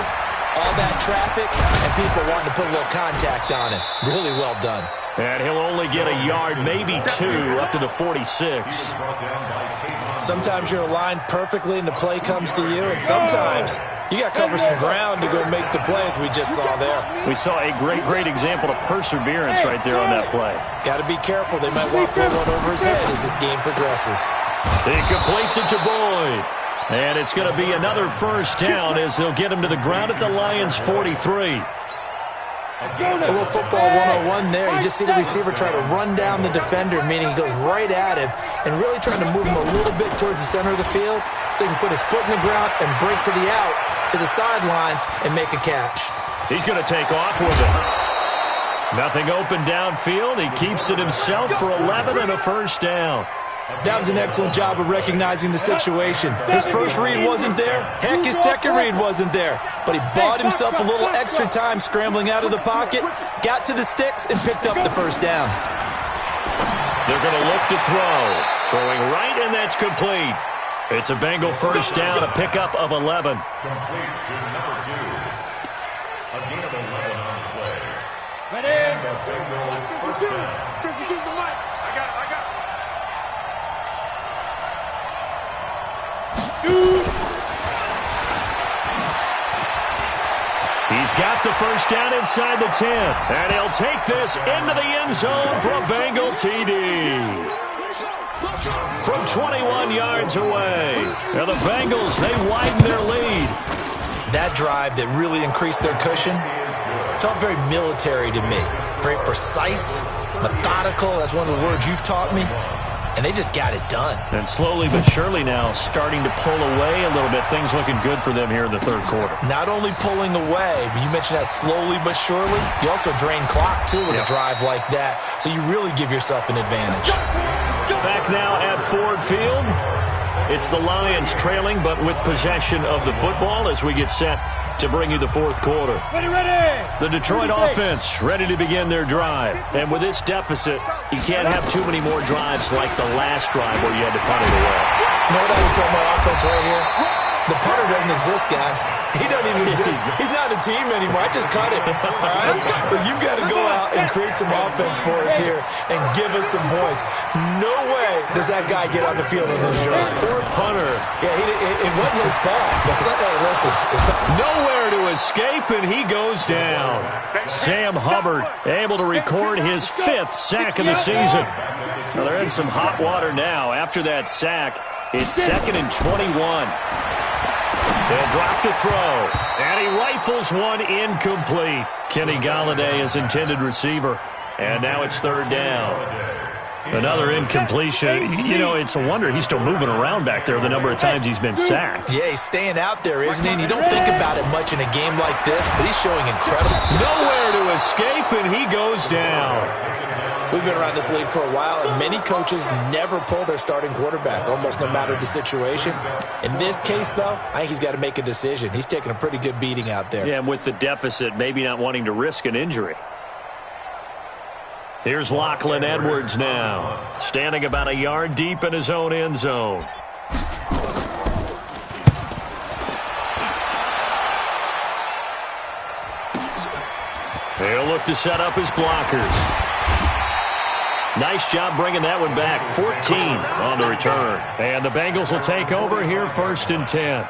all that traffic and people wanting to put a little contact on it. Really well done. And he'll only get a yard, maybe 2, up to the 46. Sometimes you're aligned perfectly and the play comes to you, and sometimes you got to cover some ground to go make the plays we just saw there. We saw a great example of perseverance right there on that play. Got to be careful. They might want to throw one over his head as this game progresses. He completes it to Boyd. And it's going to be another first down as they'll get him to the ground at the Lions' 43. A little football 101 there. You just see the receiver try to run down the defender, meaning he goes right at him and really trying to move him a little bit towards the center of the field so he can put his foot in the ground and break to the out, to the sideline, and make a catch. He's going to take off with it. Nothing open downfield. He keeps it himself for 11 and a first down. That was an excellent job of recognizing the situation. His first read wasn't there. Heck, his second read wasn't there. But he bought himself a little extra time scrambling out of the pocket, got to the sticks, and picked up the first down. They're going to look to throw. Throwing right, and that's complete. It's a Bengal first down, a pickup of 11. Complete to number 2. A gain of 11 on the play. Ready? And a Bengal first down. 52's the mic. I got it. He's got the first down inside the 10. And he'll take this into the end zone for a Bengal TD. From 21 yards away. Now the Bengals, they widen their lead. That drive that really increased their cushion felt very military to me. Very precise, methodical. That's one of the words you've taught me. And they just got it done. And slowly but surely now starting to pull away a little bit. Things looking good for them here in the third quarter. Not only pulling away, but you mentioned that slowly but surely. You also drain clock, too, with a drive like that. So you really give yourself an advantage. Back now at Ford Field. It's the Lions trailing, but with possession of the football as we get set to bring you the fourth quarter. Ready. The Detroit offense ready to begin their drive. And with this deficit, you can't have too many more drives like the last drive where you had to punt it away. You know what I would tell my offense right here? The punter doesn't exist, guys. He doesn't even exist. He's not a team anymore. I just cut it. All right? So you've got to go out and create some offense for us here and give us some points. No way does that guy get on the field on this drive. Poor punter. Yeah, it wasn't his fault. But listen. Nowhere to escape, and he goes down. Sam Hubbard able to record his 5th sack of the season. Well, they're in some hot water now. After that sack, it's 2nd and 21. They'll drop the throw, and he rifles one incomplete. Kenny Galladay is intended receiver, and now it's 3rd down. Another incompletion. You know, it's a wonder he's still moving around back there the number of times he's been sacked. Yeah, he's staying out there, isn't he? And you don't think about it much in a game like this, but he's showing incredible. Nowhere to escape, and he goes down. We've been around this league for a while, and many coaches never pull their starting quarterback, almost no matter the situation. In this case, though, I think he's got to make a decision. He's taking a pretty good beating out there. Yeah, and with the deficit, maybe not wanting to risk an injury. Here's Lachlan Edwards now, standing about a yard deep in his own end zone. He'll look to set up his blockers. Nice job bringing that one back. 14 on the return. And the Bengals will take over here, 1st and 10.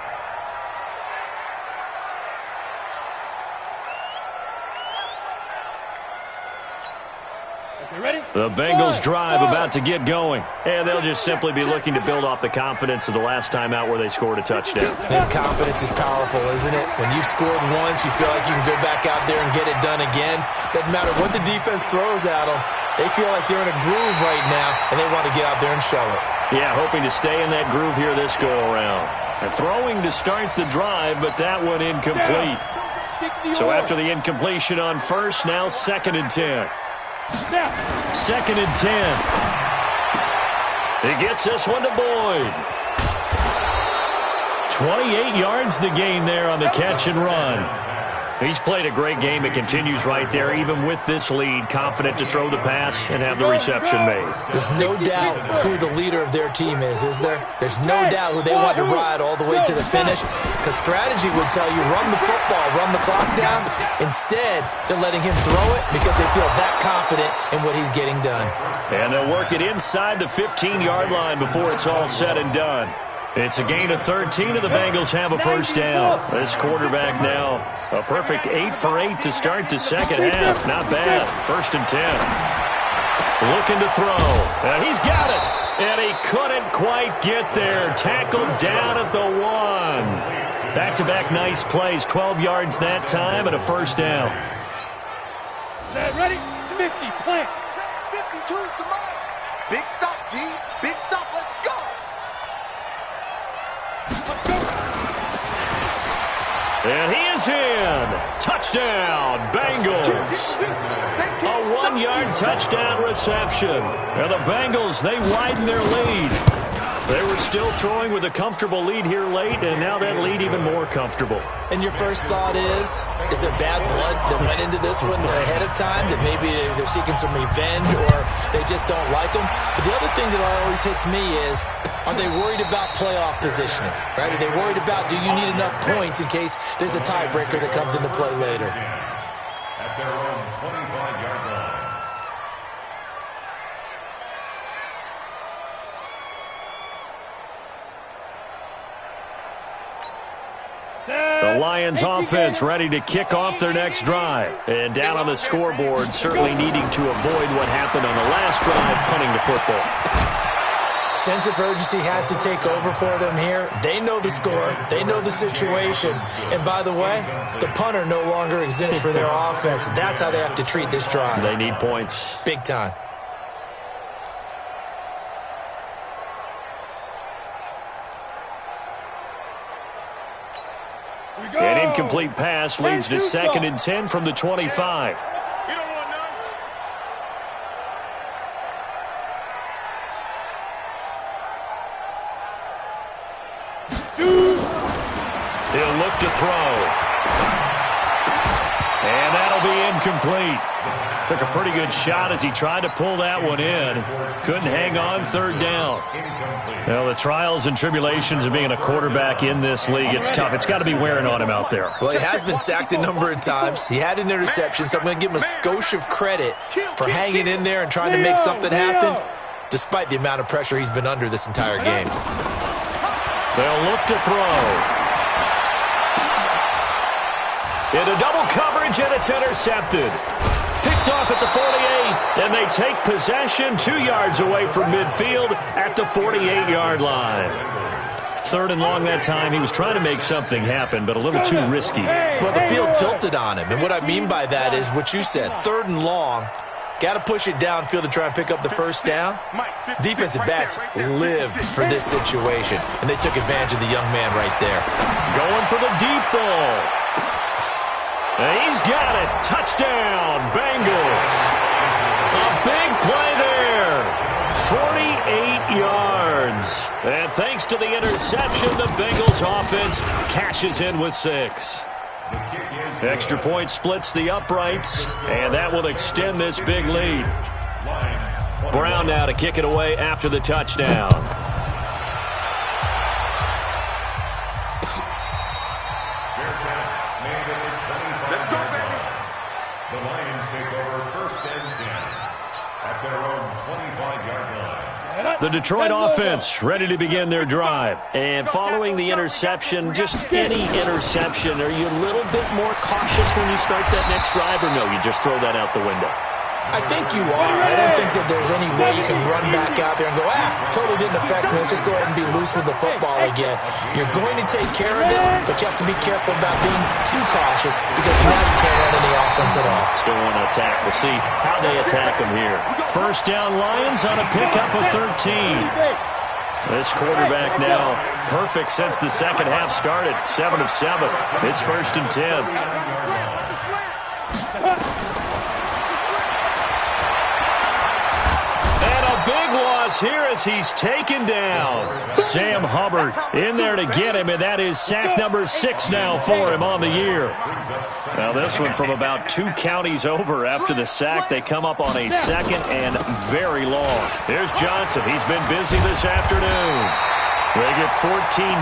The Bengals drive about to get going. And they'll just simply be looking to build off the confidence of the last time out where they scored a touchdown. And confidence is powerful, isn't it? When you've scored once, you feel like you can go back out there and get it done again. Doesn't matter what the defense throws at them. They feel like they're in a groove right now, and they want to get out there and show it. Yeah, hoping to stay in that groove here this go-around. They're throwing to start the drive, but that one incomplete. So after the incompletion on first, now 2nd and 10. 2nd and 10. He gets this one to Boyd. 28 yards the gain there on the catch and run. He's played a great game. It continues right there, even with this lead, confident to throw the pass and have the reception made. There's no doubt who the leader of their team is there? There's no doubt who they want to ride all the way to the finish, because strategy would tell you run the football, run the clock down. Instead, they're letting him throw it because they feel that confident in what he's getting done. And they'll work it inside the 15-yard line before it's all said and done. It's a gain of 13, and the Bengals have a first down. This quarterback now, a perfect 8 for 8 to start the second half. Not bad. 1st and 10. Looking to throw. And he's got it. And he couldn't quite get there. Tackled down at the 1. Back-to-back nice plays. 12 yards that time and a first down. Set, ready? 50, plant. 52 is the mark. Big stop, D. Big stop. Let's go. And he is in. Touchdown, Bengals. A 1-yard touchdown reception. And the Bengals, they widen their lead. They were still throwing with a comfortable lead here late, and now that lead even more comfortable. And your first thought is there bad blood that went into this one ahead of time, that maybe they're seeking some revenge or they just don't like them? But the other thing that always hits me is, are they worried about playoff positioning? Right? Are they worried about, do you need enough points in case there's a tiebreaker that comes into play later? At their own 25-yard line. The Lions offense ready to kick off their next drive. And down on the scoreboard, certainly needing to avoid what happened on the last drive, punting the football. Sense of urgency has to take over for them here. They know the score. They know the situation. And by the way, the punter no longer exists for their offense. That's how they have to treat this drive. They need points. Big time. An incomplete pass leads to 2nd and 10 from the 25. He'll look to throw. And that'll be incomplete. Took a pretty good shot as he tried to pull that one in. Couldn't hang on, 3rd down. Well, the trials and tribulations of being a quarterback in this league, it's tough. It's got to be wearing on him out there. Well, he has been sacked a number of times. He had an interception, so I'm going to give him a skosh of credit for hanging in there and trying to make something happen, despite the amount of pressure he's been under this entire game. They'll look to throw. Into double coverage, and it's intercepted. Picked off at the 48, and they take possession 2 yards away from midfield at the 48-yard line. 3rd and long that time. He was trying to make something happen, but a little too risky. Well, the field tilted on him, and what I mean by that is what you said. 3rd and long, got to push it downfield to try and pick up the first down. Defensive backs live for this situation, and they took advantage of the young man right there. Going for the deep ball. He's got it. Touchdown, Bengals. A big play there. 48 yards. And thanks to the interception, the Bengals offense cashes in with 6. Extra point splits the uprights, and that will extend this big lead. Brown now to kick it away after the touchdown. The Lions take over 1st and 10 at their own The Detroit offense ready to begin their drive. And following the interception, just any interception, are you a little bit more cautious when you start that next drive, or no, you just throw that out the window? I think you are. I don't think that there's any way you can run back out there and go, totally didn't affect me. Let's just go ahead and be loose with the football again. You're going to take care of it, but you have to be careful about being too cautious because now you can't run any offense at all. Still want to attack. We'll see how they attack them here. First down, Lions on a pickup of 13. This quarterback now perfect since the second half started. 7 of 7. It's 1st and 10. Big loss here as he's taken down. Sam Hubbard in there to get him, and that is sack number 6 now for him on the year. Now this one from about 2 counties over after the sack. They come up on a 2nd and very long. Here's Johnson. He's been busy this afternoon. They get 14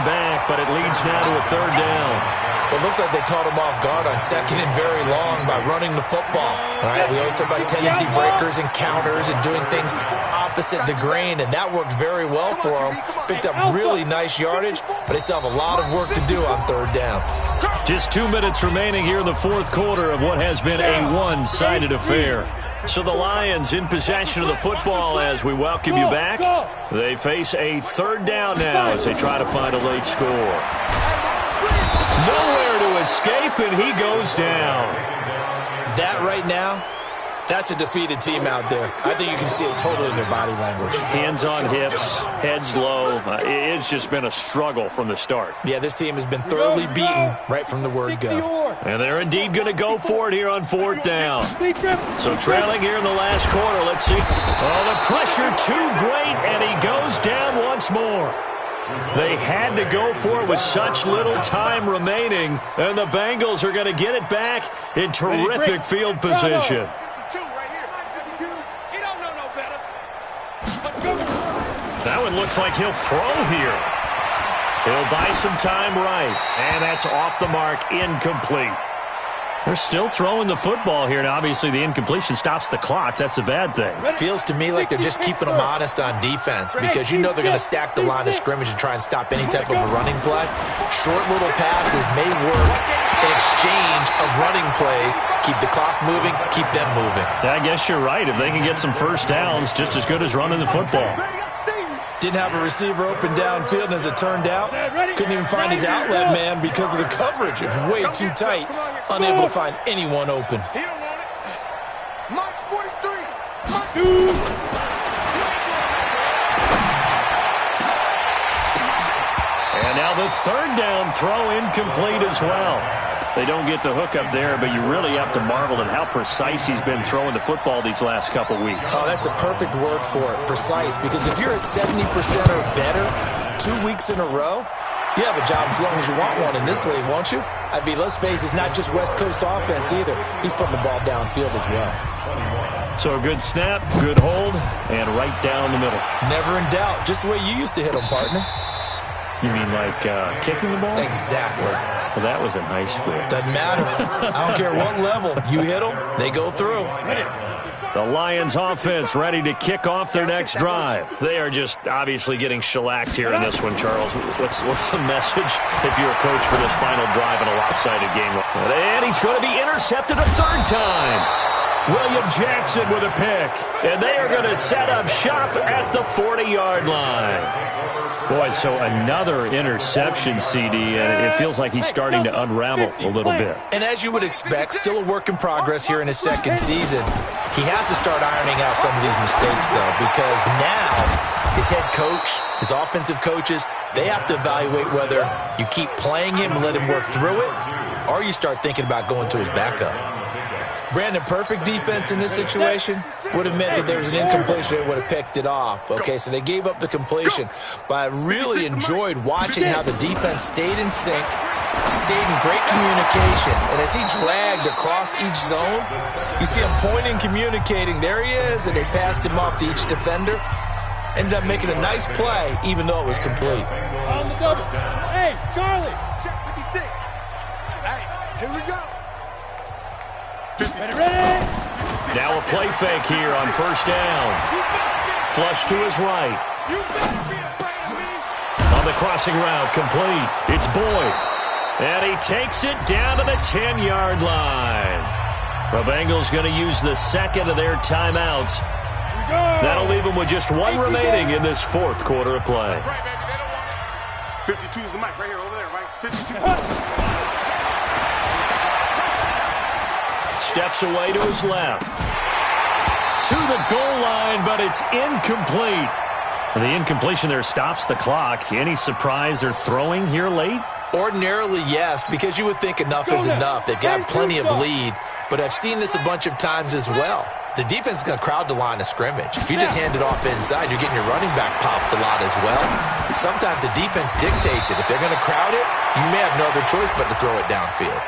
back, but it leads now to a 3rd down. Well, it looks like they caught him off guard on 2nd and very long by running the football. All right, we always talk about tendency breakers and counters and doing things opposite the grain, and that worked very well for them. Picked up really nice yardage, but they still have a lot of work to do on 3rd down. Just 2 minutes remaining here in the 4th quarter of what has been a one-sided affair. So the Lions in possession of the football as we welcome you back. They face a 3rd down now as they try to find a late score. Nowhere to escape, and he goes down. That right now, that's a defeated team out there. I think you can see it totally in their body language. Hands on hips, heads low. It's just been a struggle from the start. Yeah, this team has been thoroughly beaten right from the word go. And they're indeed going to go for it here on 4th down. So trailing here in the last quarter, let's see. Oh, the pressure too great, and he goes down once more. They had to go for it with such little time remaining, and the Bengals are going to get it back in terrific field position. That one looks like he'll throw here. He'll buy some time right, and that's off the mark, incomplete. They're still throwing the football here, and obviously the incompletion stops the clock. That's a bad thing. Feels to me like they're just keeping them honest on defense because you know they're going to stack the line of scrimmage and try and stop any type of a running play. Short little passes may work in exchange of running plays. Keep the clock moving, keep them moving. I guess you're right. If they can get some first downs, just as good as running the football. Didn't have a receiver open downfield, and as it turned out, couldn't even find his outlet man because of the coverage. It was way too tight, unable to find anyone open. March 43. And now the 3rd down throw incomplete as well. They don't get the hook up there, but you really have to marvel at how precise he's been throwing the football these last couple weeks. Oh, that's the perfect word for it, precise, because if you're at 70% or better 2 weeks in a row, you have a job as long as you want one in this league, won't you? I mean, let's face it, it's not just West Coast offense either. He's putting the ball downfield as well. So a good snap, good hold, and right down the middle. Never in doubt, just the way you used to hit them, partner. You mean like kicking the ball? Exactly. Well, that was in high school. Doesn't matter. I don't care what level. You hit them, they go through. The Lions offense ready to kick off their next drive. They are just obviously getting shellacked here in this one, Charles. What's the message if you're a coach for this final drive in a lopsided game? And he's going to be intercepted a 3rd time. William Jackson with a pick. And they are going to set up shop at the 40-yard line. Boy, so another interception, CD, and it feels like he's starting to unravel a little bit. And as you would expect, still a work in progress here in his 2nd season. He has to start ironing out some of these mistakes, though, because now his head coach, his offensive coaches, they have to evaluate whether you keep playing him and let him work through it, or you start thinking about going to his backup. Brandon, perfect defense in this situation would have meant that there was an incompletion that would have picked it off. Okay, so they gave up the completion. But I really enjoyed watching how the defense stayed in sync, stayed in great communication. And as he dragged across each zone, you see him pointing, communicating. There he is, and they passed him off to each defender. Ended up making a nice play, even though it was complete. On the double. Hey, Charlie. Check 56. Hey, here we go. Ready? Now a play fake here on first down. Flush to his right. On the crossing route, complete. It's Boyd. And he takes it down to the 10-yard line. The Bengals going to use the second of their timeouts. That'll leave them with just one remaining in this fourth quarter of play. That's right, baby. They don't want it. 52 is the mic right here, over there, right? 52. Steps away to his left. To the goal line, but it's incomplete. And the incompletion there stops the clock. Any surprise they're throwing here late? Ordinarily, yes, because you would think enough is enough. They've got plenty of lead, but I've seen this a bunch of times as well. The defense is going to crowd the line of scrimmage. If you just hand it off inside, you're getting your running back popped a lot as well. Sometimes the defense dictates it. If they're going to crowd it, you may have no other choice but to throw it downfield.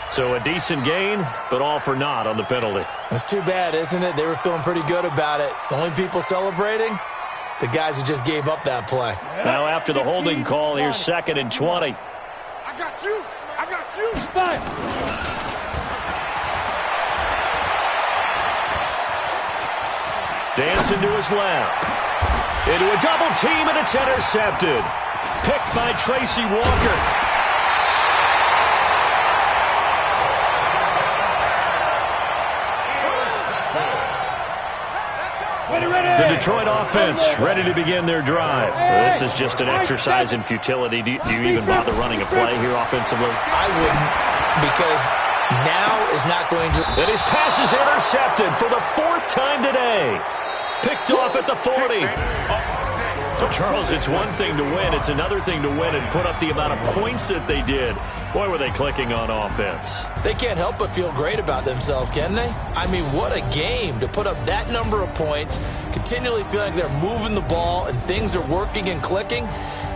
So a decent gain, but all for naught on the penalty. That's too bad, isn't it? They were feeling pretty good about it. The only people celebrating, the guys who just gave up that play. Now after the holding call, here's 2nd and 20. I got you. I got you. Fire. Dancing to his left. Into a double team, and it's intercepted. Picked by Tracy Walker. The Detroit offense ready to begin their drive. This is just an exercise in futility. Do you even bother running a play here offensively? I wouldn't, because now is not going to... And his pass is intercepted for the 4th time today. Picked off at the 40. But Charles, it's one thing to win. It's another thing to win and put up the amount of points that they did. Boy, were they clicking on offense. They can't help but feel great about themselves, can they? I mean, what a game to put up that number of points, continually feel like they're moving the ball and things are working and clicking.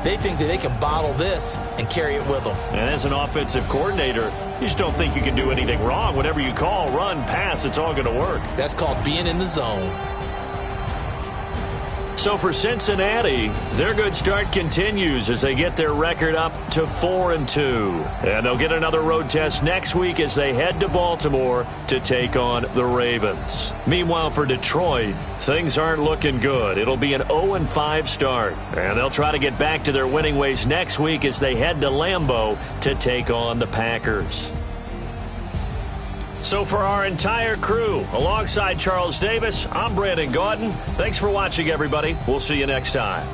They think that they can bottle this and carry it with them. And as an offensive coordinator, you just don't think you can do anything wrong. Whatever you call, run, pass, it's all going to work. That's called being in the zone. So for Cincinnati, their good start continues as they get their record up to 4-2. And they'll get another road test next week as they head to Baltimore to take on the Ravens. Meanwhile, for Detroit, things aren't looking good. It'll be an 0-5 start. And they'll try to get back to their winning ways next week as they head to Lambeau to take on the Packers. So for our entire crew, alongside Charles Davis, I'm Brandon Gaudin. Thanks for watching, everybody. We'll see you next time.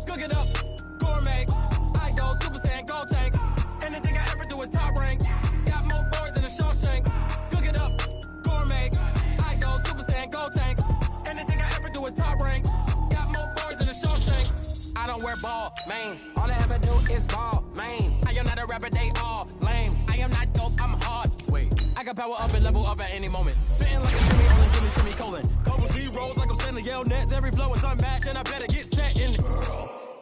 Cook it up, gourmet. I go Super Saiyan, gold tank. Anything I ever do is top rank. Got more boys than a Shawshank. Cook it up, gourmet. I go Super Saiyan, gold tank. Anything I ever do is top rank. Got more boys than a Shawshank. I don't wear ball mains. All I ever do is ball main. I am not a rapper, they all lame. I am not dope, I'm hard. Wait, I can power up and level up at any moment. Spitting like a Jimmy, only give me semicolon. Couple zeros like I'm sending yell nets. Every flow is unmatched and I better get set in.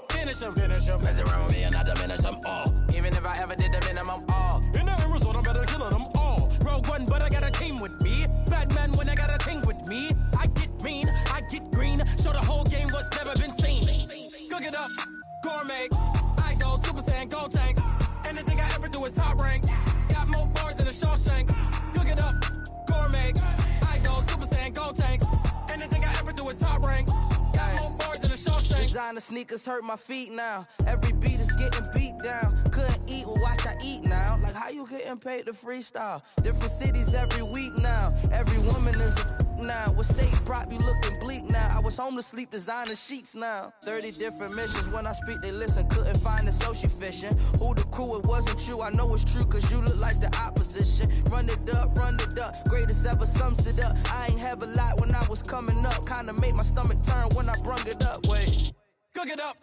Finish them. Mess around with me and I diminish them all. Even if I ever did the minimum all. In the end result, I'm better killing them all. Rogue One, but I got a team with me. Batman when I got a team with me. I get mean, I get green. Show the whole game what's never been seen. Cook it up, gourmet. I go Super Saiyan, gold tank. Anything I ever do is top rank. Got more bars than a Shawshank. Cook it up, gourmet. I go Super Saiyan, gold tank. Anything I ever do is top rank. Designer sneakers hurt my feet now. Every beat is getting beat down. Couldn't eat, well watch I eat now. Like how you getting paid to freestyle? Different cities every week now. Every woman is a now. With state prop, you looking bleak now. I was home to sleep, designing sheets now. 30 different missions. When I speak, they listen. Couldn't find the social fishing. Who the crew, it wasn't you. I know it's true, cause you look like the opposition. Run it up, greatest ever sums it up. I ain't have a lot when I was coming up. Kinda made my stomach turn when I brung it up. Wait. Cook it up,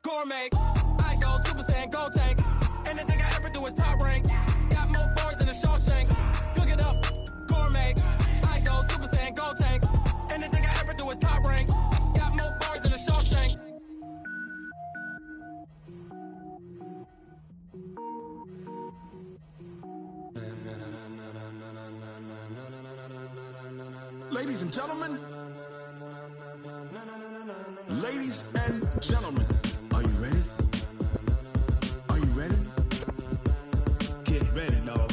gourmet. I go Super Saiyan, go tank. Anything I ever do is top rank. Got more bars than a Shawshank. Cook it up, gourmet. I go Super Saiyan, go tank. Anything I ever do is top rank. Got more bars than a Shawshank. Ladies and gentlemen, ladies and gentlemen, are you ready? Are you ready? Get ready, dog.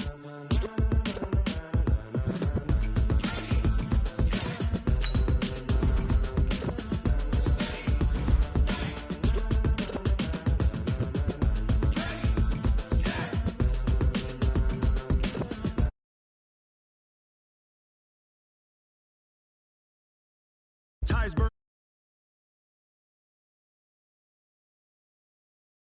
Tiesburg